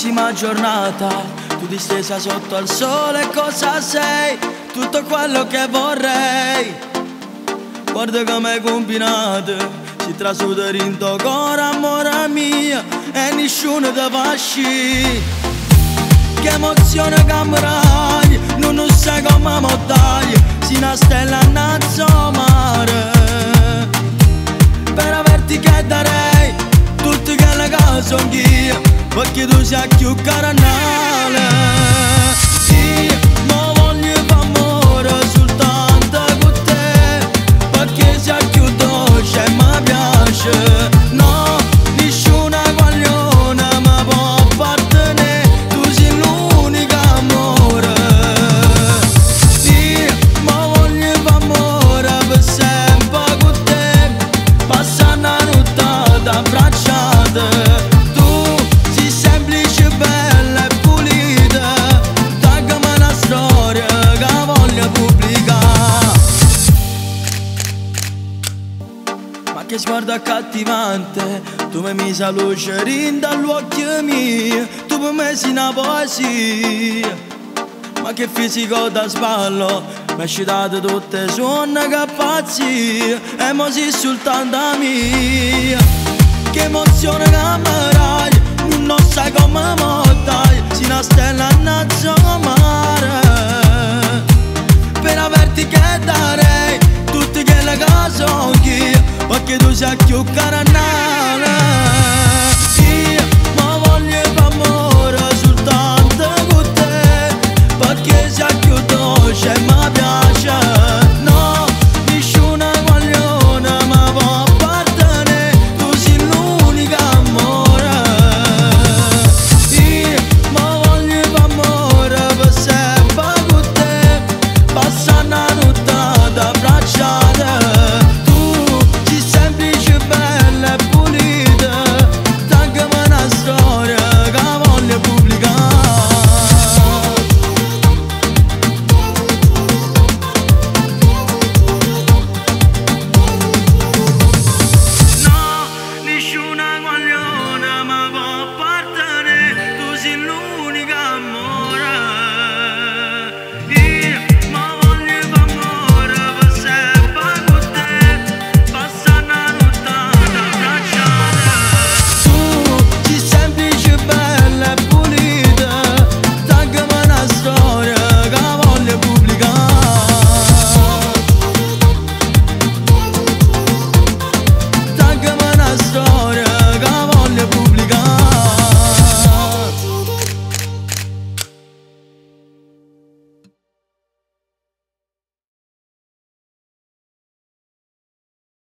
bellissima giornata, tu distesa sotto al sole, cosa sei? Tutto quello che vorrei. Guarda come combinate, si trasuda in tuo cuore, amore mio, e nessuno ti fa sci. Che emozione camerai, non sai come montagna, si una stella innanzi mare. Per averti che darei tutte quelle cose son io, perché tu sei più carnale. Io ma voglio amore soltanto con te, perché sei più dolce e mi piace. No, nessuna guagliona mi può appartenere, tu sei l'unico amore. Io ma voglio amore per sempre con te, passare una notte abbracciate. Che sguardo accattivante, tu mi misi a luce dall'occhio mio, tu per me sei una poesia. Ma che fisico da sballo, mi hai citato tutte suone che pazzia, e mo sei soltanto mia. Che emozione che mi dai, non sai come montai, sei una stella innanzi mare. Per averti che darei tutte quelle cose io, perché tu sei più cara.